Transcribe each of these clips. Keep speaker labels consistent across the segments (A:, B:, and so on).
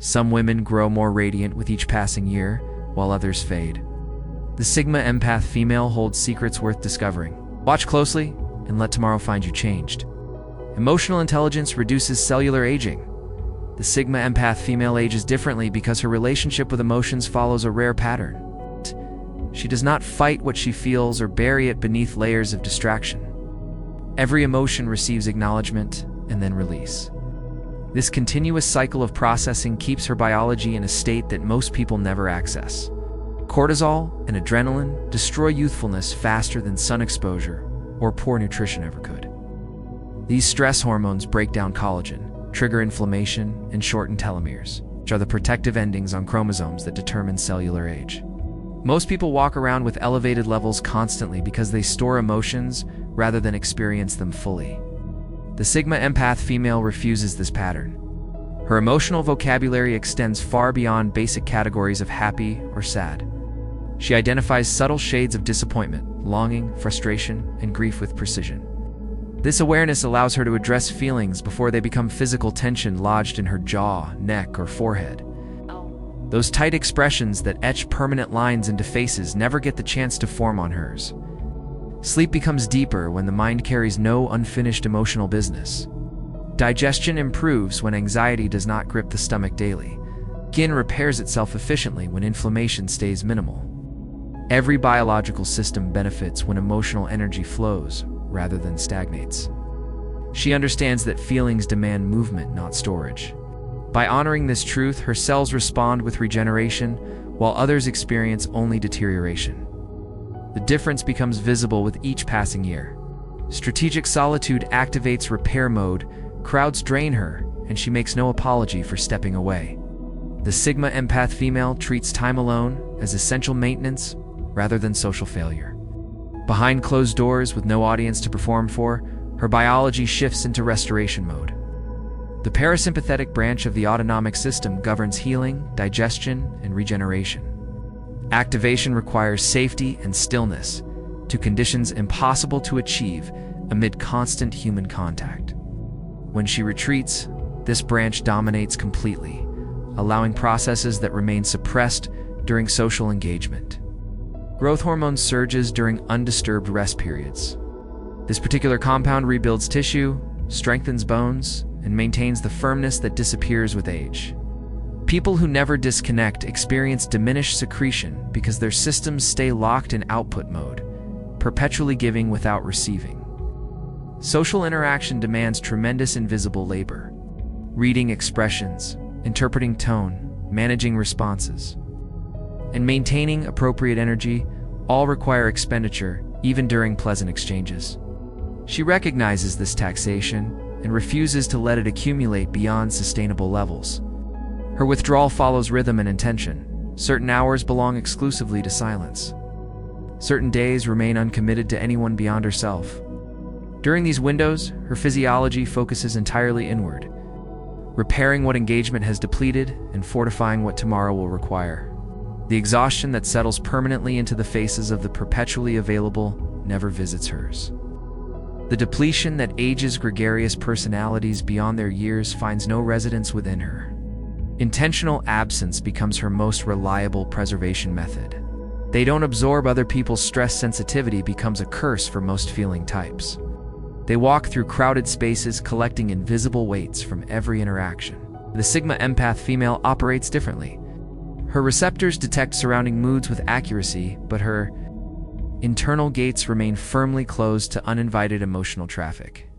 A: Some women grow more radiant with each passing year, while others fade. The Sigma Empath female holds secrets worth discovering. Watch closely and let tomorrow find you changed. Emotional intelligence reduces cellular aging. The Sigma Empath female ages differently because her relationship with emotions follows a rare pattern. She does not fight what she feels or bury it beneath layers of distraction. Every emotion receives acknowledgement and then release. This continuous cycle of processing keeps her biology in a state that most people never access. Cortisol and adrenaline destroy youthfulness faster than sun exposure or poor nutrition ever could. These stress hormones break down collagen, trigger inflammation, and shorten telomeres, which are the protective endings on chromosomes that determine cellular age. Most people walk around with elevated levels constantly because they store emotions rather than experience them fully. The Sigma Empath female refuses this pattern. Her emotional vocabulary extends far beyond basic categories of happy or sad. She identifies subtle shades of disappointment, longing, frustration, and grief with precision. This awareness allows her to address feelings before they become physical tension lodged in her jaw, neck, or forehead. Those tight expressions that etch permanent lines into faces never get the chance to form on hers. Sleep becomes deeper when the mind carries no unfinished emotional business. Digestion improves when anxiety does not grip the stomach daily. Skin repairs itself efficiently when inflammation stays minimal. Every biological system benefits when emotional energy flows rather than stagnates. She understands that feelings demand movement, not storage. By honoring this truth, her cells respond with regeneration, while others experience only deterioration. The difference becomes visible with each passing year. Strategic solitude activates repair mode, crowds drain her, and she makes no apology for stepping away. The Sigma Empath female treats time alone as essential maintenance rather than social failure. Behind closed doors with no audience to perform for, her biology shifts into restoration mode. The parasympathetic branch of the autonomic system governs healing, digestion, and regeneration. Activation requires safety and stillness, two conditions impossible to achieve amid constant human contact. When she retreats, this branch dominates completely, allowing processes that remain suppressed during social engagement. Growth hormone surges during undisturbed rest periods. This particular compound rebuilds tissue, strengthens bones, and maintains the firmness that disappears with age. People who never disconnect experience diminished secretion because their systems stay locked in output mode, perpetually giving without receiving. Social interaction demands tremendous invisible labor. Reading expressions, interpreting tone, managing responses, and maintaining appropriate energy all require expenditure, even during pleasant exchanges. She recognizes this taxation and refuses to let it accumulate beyond sustainable levels. Her withdrawal follows rhythm and intention. Certain hours belong exclusively to silence. Certain days remain uncommitted to anyone beyond herself. During these windows, her physiology focuses entirely inward, repairing what engagement has depleted and fortifying what tomorrow will require. The exhaustion that settles permanently into the faces of the perpetually available never visits hers. The depletion that ages gregarious personalities beyond their years finds no residence within her. Intentional absence becomes her most reliable preservation method. They don't absorb other people's stress. Sensitivity becomes a curse for most feeling types. They walk through crowded spaces collecting invisible weights from every interaction. The Sigma Empath female operates differently. Her receptors detect surrounding moods with accuracy, but her internal gates remain firmly closed to uninvited emotional traffic.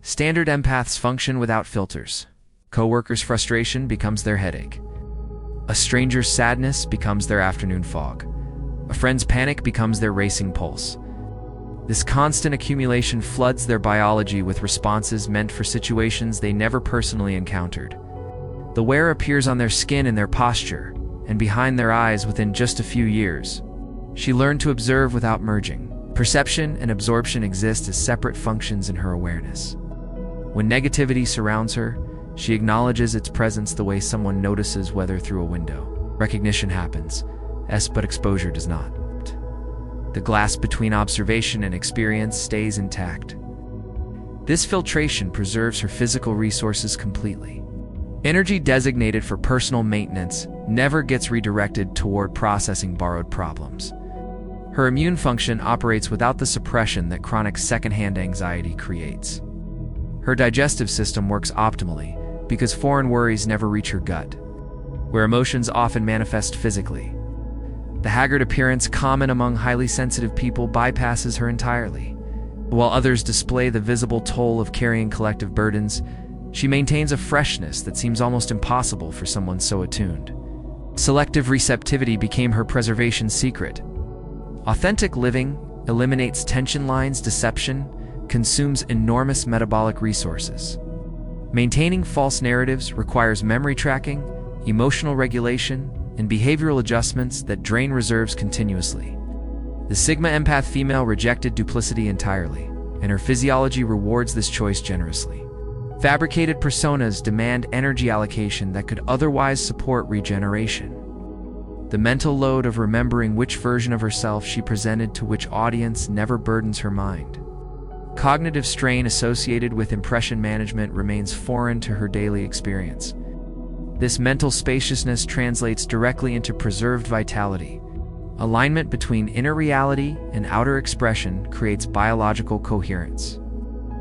A: Standard empaths function without filters. Coworkers' frustration becomes their headache. A stranger's sadness becomes their afternoon fog. A friend's panic becomes their racing pulse. This constant accumulation floods their biology with responses meant for situations they never personally encountered. The wear appears on their skin and their posture, and behind their eyes within just a few years. She learned to observe without merging. Perception and absorption exist as separate functions in her awareness. When negativity surrounds her, she acknowledges its presence the way someone notices weather through a window. Recognition happens, but exposure does not. The glass between observation and experience stays intact. This filtration preserves her physical resources completely. Energy designated for personal maintenance never gets redirected toward processing borrowed problems. Her immune function operates without the suppression that chronic secondhand anxiety creates. Her digestive system works optimally because foreign worries never reach her gut, where emotions often manifest physically. The haggard appearance common among highly sensitive people bypasses her entirely. While others display the visible toll of carrying collective burdens, she maintains a freshness that seems almost impossible for someone so attuned. Selective receptivity became her preservation secret. Authentic living eliminates tension lines, deception, consumes enormous metabolic resources. Maintaining false narratives requires memory tracking, emotional regulation, and behavioral adjustments that drain reserves continuously. The Sigma empath female rejected duplicity entirely, and her physiology rewards this choice generously. Fabricated personas demand energy allocation that could otherwise support regeneration. The mental load of remembering which version of herself she presented to which audience never burdens her mind. Cognitive strain associated with impression management remains foreign to her daily experience. This mental spaciousness translates directly into preserved vitality. Alignment between inner reality and outer expression creates biological coherence.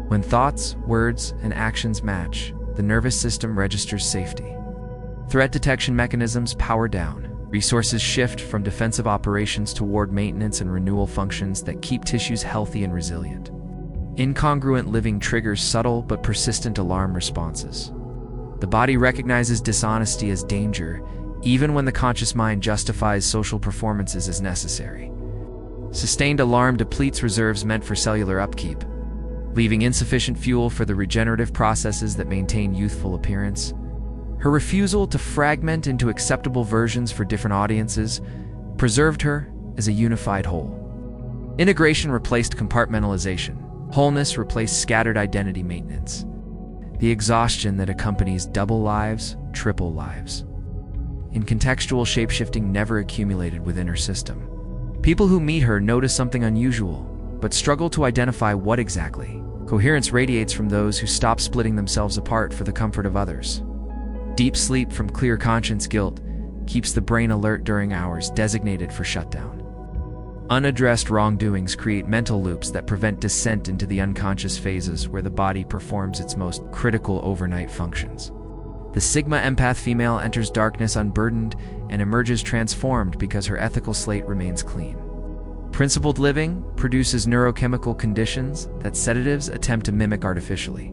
A: When thoughts, words, and actions match, the nervous system registers safety. Threat detection mechanisms power down. Resources shift from defensive operations toward maintenance and renewal functions that keep tissues healthy and resilient. Incongruent living triggers subtle but persistent alarm responses. The body recognizes dishonesty as danger, even when the conscious mind justifies social performances as necessary. Sustained alarm depletes reserves meant for cellular upkeep, leaving insufficient fuel for the regenerative processes that maintain youthful appearance. Her refusal to fragment into acceptable versions for different audiences preserved her as a unified whole. Integration replaced compartmentalization. Wholeness replaced scattered identity maintenance. The exhaustion that accompanies double lives, triple lives. In contextual shapeshifting never accumulated within her system. People who meet her notice something unusual, but struggle to identify what exactly. Coherence radiates from those who stop splitting themselves apart for the comfort of others. Deep sleep from clear conscience guilt keeps the brain alert during hours designated for shutdown. Unaddressed wrongdoings create mental loops that prevent descent into the unconscious phases where the body performs its most critical overnight functions. The Sigma empath female enters darkness unburdened and emerges transformed because her ethical slate remains clean. Principled living produces neurochemical conditions that sedatives attempt to mimic artificially.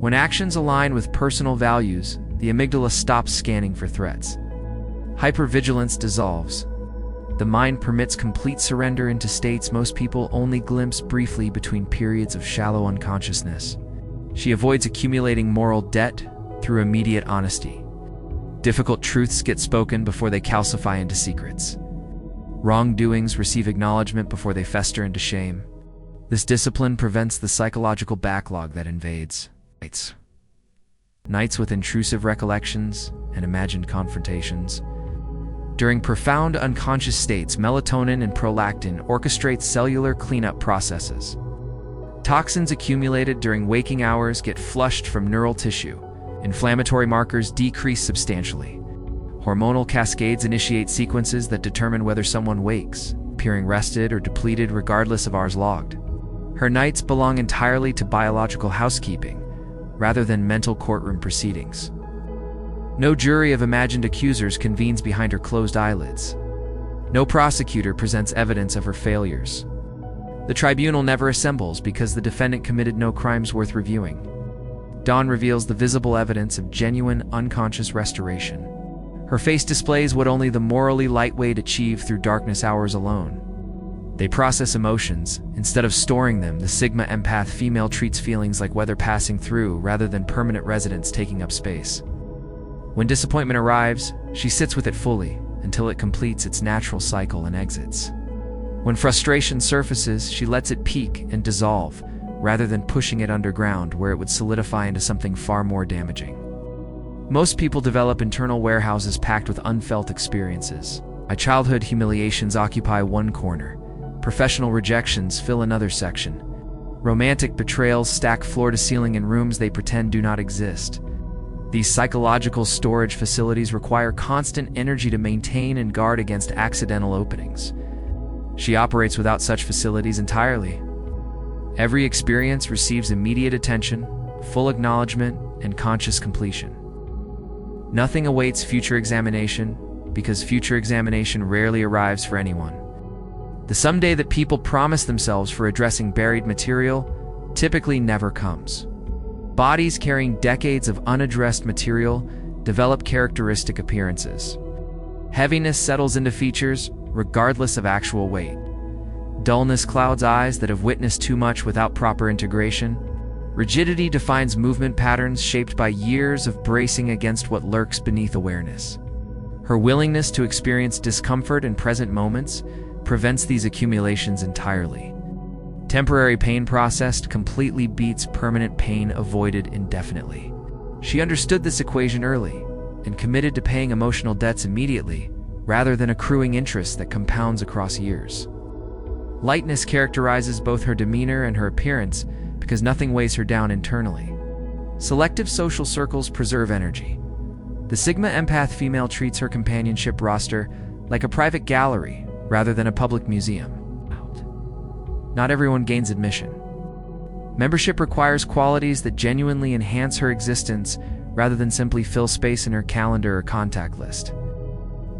A: When actions align with personal values, the amygdala stops scanning for threats. Hypervigilance dissolves. The mind permits complete surrender into states most people only glimpse briefly between periods of shallow unconsciousness. She avoids accumulating moral debt through immediate honesty. Difficult truths get spoken before they calcify into secrets. Wrongdoings receive acknowledgement before they fester into shame. This discipline prevents the psychological backlog that invades nights with intrusive recollections and imagined confrontations. During profound unconscious states, melatonin and prolactin orchestrate cellular cleanup processes. Toxins accumulated during waking hours get flushed from neural tissue. Inflammatory markers decrease substantially. Hormonal cascades initiate sequences that determine whether someone wakes, appearing rested or depleted regardless of hours logged. Her nights belong entirely to biological housekeeping, rather than mental courtroom proceedings. No jury of imagined accusers convenes behind her closed eyelids. No prosecutor presents evidence of her failures. The tribunal never assembles because the defendant committed no crimes worth reviewing. Dawn reveals the visible evidence of genuine, unconscious restoration. Her face displays what only the morally lightweight achieve through darkness hours alone. They process emotions. Instead of storing them, the Sigma empath female treats feelings like weather passing through rather than permanent residents taking up space. When disappointment arrives, she sits with it fully until it completes its natural cycle and exits. When frustration surfaces, she lets it peak and dissolve, rather than pushing it underground where it would solidify into something far more damaging. Most people develop internal warehouses packed with unfelt experiences. My childhood humiliations occupy one corner. Professional rejections fill another section. Romantic betrayals stack floor to ceiling in rooms they pretend do not exist. These psychological storage facilities require constant energy to maintain and guard against accidental openings. She operates without such facilities entirely. Every experience receives immediate attention, full acknowledgement, and conscious completion. Nothing awaits future examination, because future examination rarely arrives for anyone. The someday that people promise themselves for addressing buried material typically never comes. Bodies carrying decades of unaddressed material develop characteristic appearances. Heaviness settles into features, regardless of actual weight. Dullness clouds eyes that have witnessed too much without proper integration. Rigidity defines movement patterns shaped by years of bracing against what lurks beneath awareness. Her willingness to experience discomfort in present moments prevents these accumulations entirely. Temporary pain processed completely beats permanent pain avoided indefinitely. She understood this equation early and committed to paying emotional debts immediately, rather than accruing interest that compounds across years. Lightness characterizes both her demeanor and her appearance because nothing weighs her down internally. Selective social circles preserve energy. The Sigma Empath female treats her companionship roster like a private gallery rather than a public museum. Not everyone gains admission. Membership requires qualities that genuinely enhance her existence rather than simply fill space in her calendar or contact list.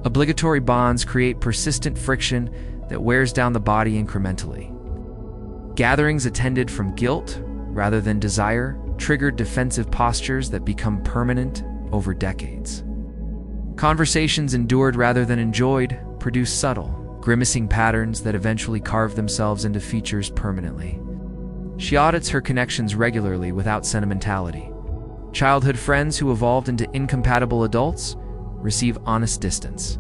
A: Obligatory bonds create persistent friction that wears down the body incrementally. Gatherings attended from guilt rather than desire trigger defensive postures that become permanent over decades. Conversations endured rather than enjoyed produce subtle, grimacing patterns that eventually carve themselves into features permanently. She audits her connections regularly without sentimentality. Childhood friends who evolved into incompatible adults receive honest distance.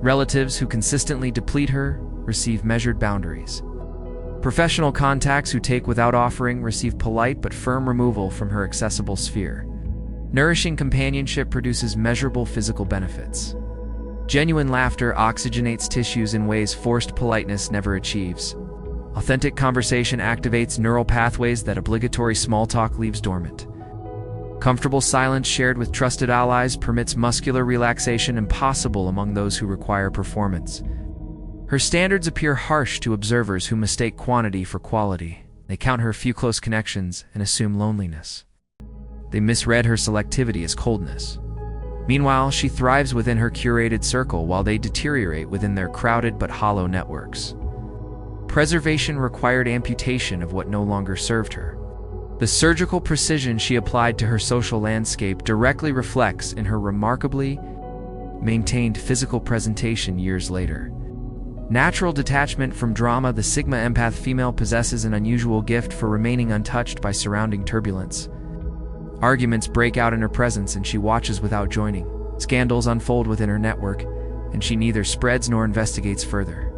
A: Relatives who consistently deplete her receive measured boundaries. Professional contacts who take without offering receive polite but firm removal from her accessible sphere. Nourishing companionship produces measurable physical benefits. Genuine laughter oxygenates tissues in ways forced politeness never achieves. Authentic conversation activates neural pathways that obligatory small talk leaves dormant. Comfortable silence shared with trusted allies permits muscular relaxation impossible among those who require performance. Her standards appear harsh to observers who mistake quantity for quality. They count her few close connections and assume loneliness. They misread her selectivity as coldness. Meanwhile, she thrives within her curated circle while they deteriorate within their crowded but hollow networks. Preservation required amputation of what no longer served her. The surgical precision she applied to her social landscape directly reflects in her remarkably maintained physical presentation years later. Natural detachment from drama, the Sigma Empath female possesses an unusual gift for remaining untouched by surrounding turbulence. Arguments break out in her presence and she watches without joining. Scandals unfold within her network, and she neither spreads nor investigates further.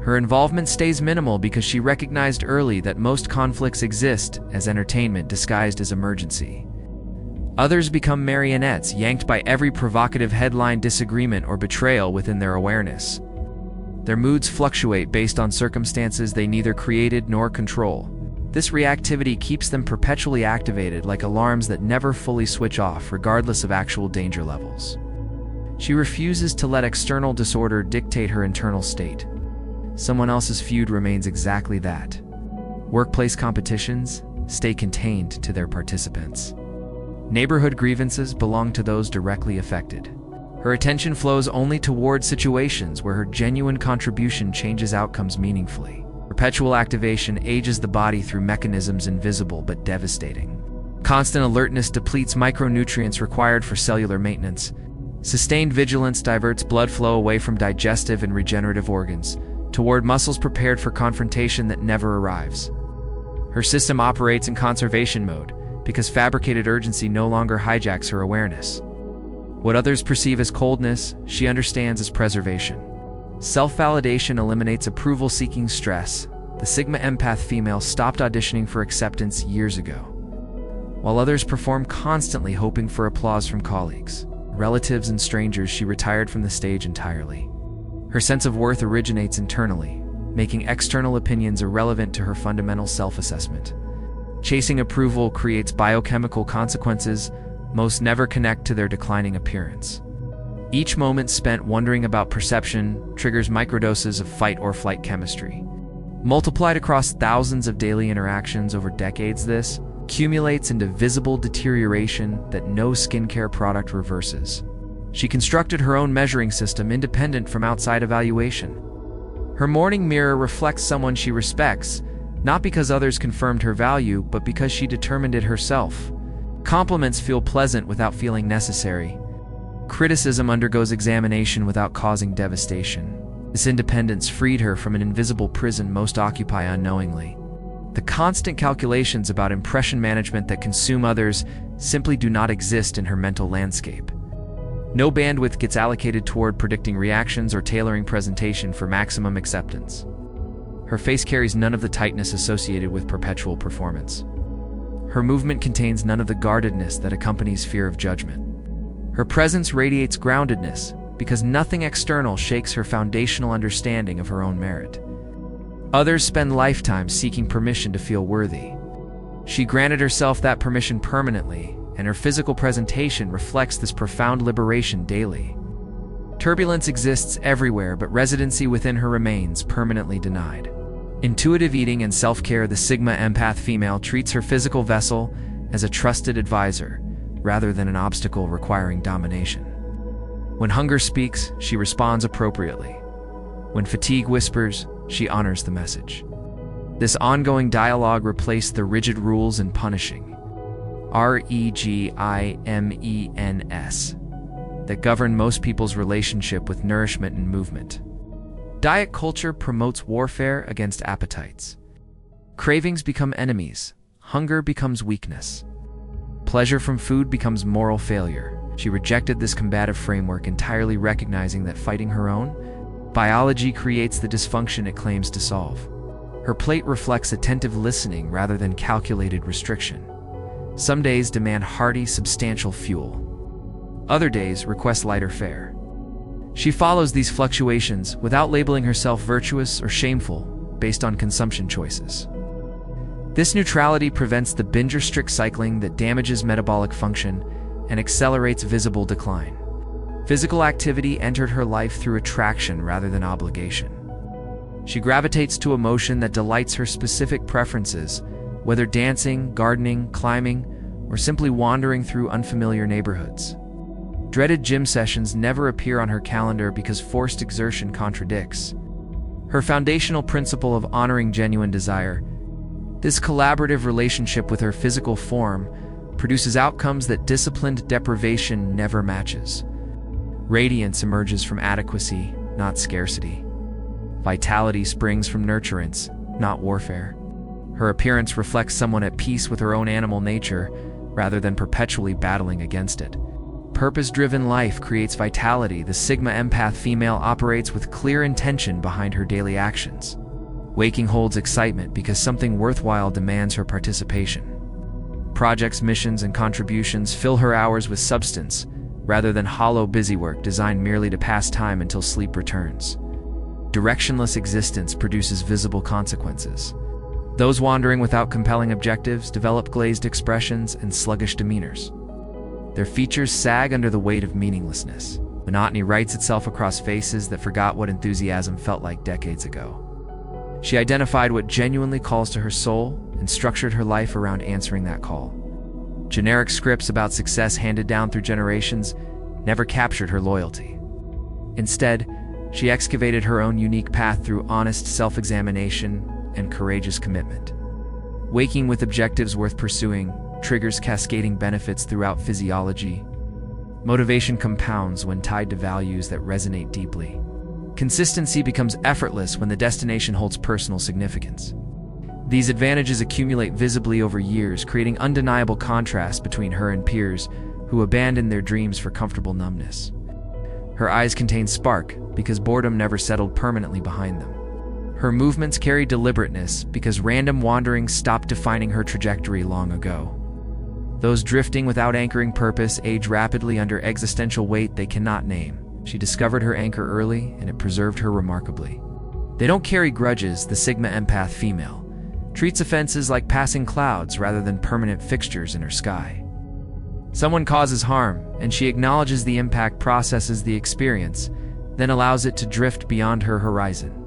A: Her involvement stays minimal because she recognized early that most conflicts exist as entertainment disguised as emergency. Others become marionettes, yanked by every provocative headline, disagreement, or betrayal within their awareness. Their moods fluctuate based on circumstances they neither created nor control. This reactivity keeps them perpetually activated like alarms that never fully switch off, regardless of actual danger levels. She refuses to let external disorder dictate her internal state. Someone else's feud remains exactly that. Workplace competitions stay contained to their participants. Neighborhood grievances belong to those directly affected. Her attention flows only toward situations where her genuine contribution changes outcomes meaningfully. Perpetual activation ages the body through mechanisms invisible but devastating. Constant alertness depletes micronutrients required for cellular maintenance. Sustained vigilance diverts blood flow away from digestive and regenerative organs, toward muscles prepared for confrontation that never arrives. Her system operates in conservation mode because fabricated urgency no longer hijacks her awareness. What others perceive as coldness, she understands as preservation. Self-validation eliminates approval-seeking stress. The Sigma Empath female stopped auditioning for acceptance years ago. While others perform constantly hoping for applause from colleagues, relatives, and strangers, she retired from the stage entirely. Her sense of worth originates internally, making external opinions irrelevant to her fundamental self-assessment. Chasing approval creates biochemical consequences most never connect to their declining appearance. Each moment spent wondering about perception triggers microdoses of fight or flight chemistry. Multiplied across thousands of daily interactions over decades, this accumulates into visible deterioration that no skincare product reverses. She constructed her own measuring system independent from outside evaluation. Her morning mirror reflects someone she respects, not because others confirmed her value, but because she determined it herself. Compliments feel pleasant without feeling necessary. Criticism undergoes examination without causing devastation. This independence freed her from an invisible prison most occupy unknowingly. The constant calculations about impression management that consume others simply do not exist in her mental landscape. No bandwidth gets allocated toward predicting reactions or tailoring presentation for maximum acceptance. Her face carries none of the tightness associated with perpetual performance. Her movement contains none of the guardedness that accompanies fear of judgment. Her presence radiates groundedness because nothing external shakes her foundational understanding of her own merit. Others spend lifetimes seeking permission to feel worthy. She granted herself that permission permanently, and her physical presentation reflects this profound liberation daily. Turbulence exists everywhere, but residency within her remains permanently denied. Intuitive eating and self-care, the Sigma empath female treats her physical vessel as a trusted advisor, rather than an obstacle requiring domination. When hunger speaks, she responds appropriately. When fatigue whispers, she honors the message. This ongoing dialogue replaced the rigid rules and punishing regimens that govern most people's relationship with nourishment and movement. Diet culture promotes warfare against appetites. Cravings become enemies. Hunger becomes weakness. Pleasure from food becomes moral failure. She rejected this combative framework, entirely recognizing that fighting her own biology creates the dysfunction it claims to solve. Her plate reflects attentive listening rather than calculated restriction. Some days demand hearty, substantial fuel. Other days request lighter fare. She follows these fluctuations without labeling herself virtuous or shameful based on consumption choices. This neutrality prevents the binge-restrict cycling that damages metabolic function and accelerates visible decline. Physical activity entered her life through attraction rather than obligation. She gravitates to emotion that delights her specific preferences, whether dancing, gardening, climbing, or simply wandering through unfamiliar neighborhoods. Dreaded gym sessions never appear on her calendar because forced exertion contradicts her foundational principle of honoring genuine desire. This collaborative relationship with her physical form produces outcomes that disciplined deprivation never matches. Radiance emerges from adequacy, not scarcity. Vitality springs from nurturance, not warfare. Her appearance reflects someone at peace with her own animal nature, rather than perpetually battling against it. Purpose-driven life creates vitality. The Sigma empath female operates with clear intention behind her daily actions. Waking holds excitement because something worthwhile demands her participation. Projects, missions, and contributions fill her hours with substance, rather than hollow busywork designed merely to pass time until sleep returns. Directionless existence produces visible consequences. Those wandering without compelling objectives develop glazed expressions and sluggish demeanors. Their features sag under the weight of meaninglessness. Monotony writes itself across faces that forgot what enthusiasm felt like decades ago. She identified what genuinely calls to her soul and structured her life around answering that call. Generic scripts about success handed down through generations never captured her loyalty. Instead, she excavated her own unique path through honest self-examination and courageous commitment. Waking with objectives worth pursuing triggers cascading benefits throughout physiology. Motivation compounds when tied to values that resonate deeply. Consistency becomes effortless when the destination holds personal significance. These advantages accumulate visibly over years, creating undeniable contrast between her and peers who abandon their dreams for comfortable numbness. Her eyes contain spark because boredom never settled permanently behind them. Her movements carry deliberateness because random wanderings stopped defining her trajectory long ago. Those drifting without anchoring purpose age rapidly under existential weight they cannot name. She discovered her anchor early, and it preserved her remarkably. They don't carry grudges. The Sigma empath female treats offenses like passing clouds rather than permanent fixtures in her sky. Someone causes harm, and she acknowledges the impact, processes the experience, then allows it to drift beyond her horizon.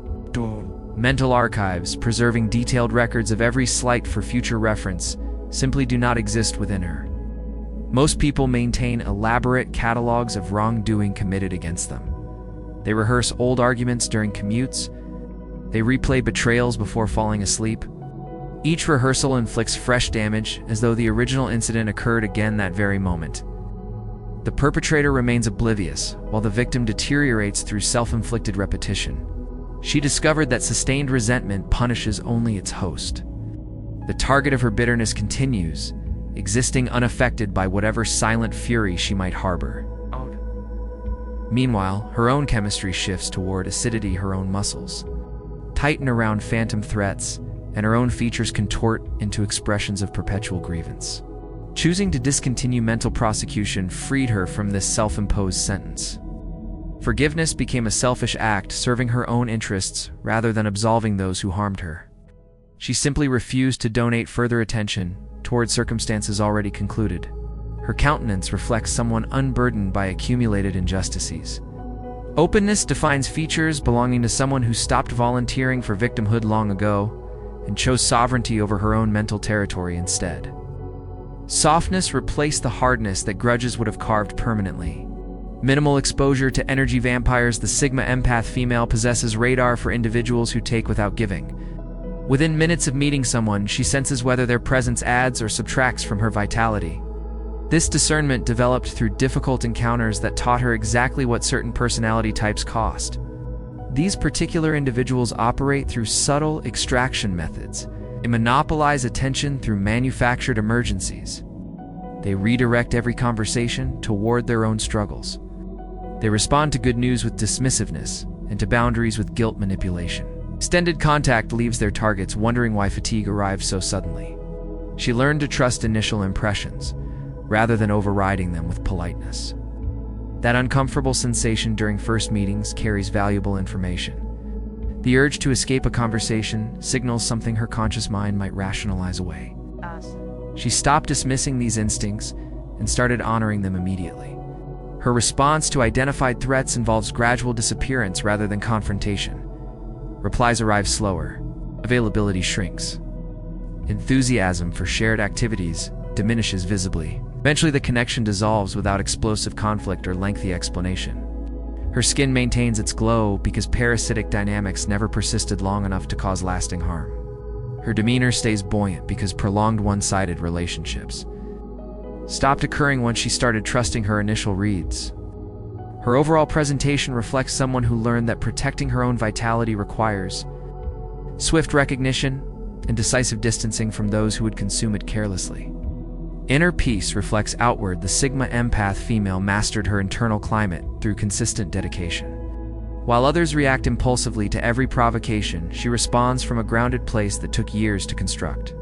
A: Mental archives, preserving detailed records of every slight for future reference, simply do not exist within her. Most people maintain elaborate catalogs of wrongdoing committed against them. They rehearse old arguments during commutes. They replay betrayals before falling asleep. Each rehearsal inflicts fresh damage, as though the original incident occurred again that very moment. The perpetrator remains oblivious, while the victim deteriorates through self-inflicted repetition. She discovered that sustained resentment punishes only its host. The target of her bitterness continues, existing unaffected by whatever silent fury she might harbor. Meanwhile, her own chemistry shifts toward acidity. Her own muscles tighten around phantom threats, and her own features contort into expressions of perpetual grievance. Choosing to discontinue mental prosecution freed her from this self-imposed sentence. Forgiveness became a selfish act, serving her own interests rather than absolving those who harmed her. She simply refused to donate further attention toward circumstances already concluded. Her countenance reflects someone unburdened by accumulated injustices. Openness defines features belonging to someone who stopped volunteering for victimhood long ago and chose sovereignty over her own mental territory instead. Softness replaced the hardness that grudges would have carved permanently. Minimal exposure to energy vampires, the Sigma Empath female possesses radar for individuals who take without giving. Within minutes of meeting someone, she senses whether their presence adds or subtracts from her vitality. This discernment developed through difficult encounters that taught her exactly what certain personality types cost. These particular individuals operate through subtle extraction methods. They monopolize attention through manufactured emergencies. They redirect every conversation toward their own struggles. They respond to good news with dismissiveness and to boundaries with guilt manipulation. Extended contact leaves their targets wondering why fatigue arrived so suddenly. She learned to trust initial impressions, rather than overriding them with politeness. That uncomfortable sensation during first meetings carries valuable information. The urge to escape a conversation signals something her conscious mind might rationalize away. She stopped dismissing these instincts and started honoring them immediately. Her response to identified threats involves gradual disappearance rather than confrontation. Replies arrive slower. Availability shrinks. Enthusiasm for shared activities diminishes visibly. Eventually, the connection dissolves without explosive conflict or lengthy explanation. Her skin maintains its glow because parasitic dynamics never persisted long enough to cause lasting harm. Her demeanor stays buoyant because prolonged one-sided relationships stopped occurring once she started trusting her initial reads. Her overall presentation reflects someone who learned that protecting her own vitality requires swift recognition and decisive distancing from those who would consume it carelessly. Inner peace reflects outward. The Sigma Empath female mastered her internal climate through consistent dedication. While others react impulsively to every provocation, she responds from a grounded place that took years to construct.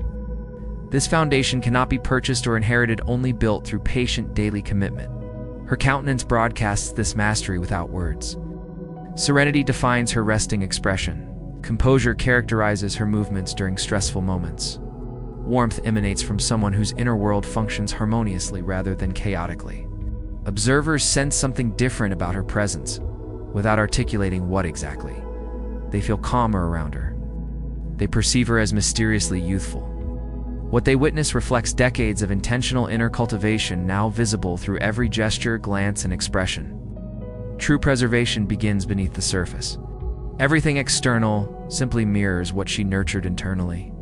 A: This foundation cannot be purchased or inherited, only built through patient daily commitment. Her countenance broadcasts this mastery without words. Serenity defines her resting expression. Composure characterizes her movements during stressful moments. Warmth emanates from someone whose inner world functions harmoniously rather than chaotically. Observers sense something different about her presence, without articulating what exactly. They feel calmer around her. They perceive her as mysteriously youthful. What they witness reflects decades of intentional inner cultivation, now visible through every gesture, glance, and expression. True preservation begins beneath the surface. Everything external simply mirrors what she nurtured internally.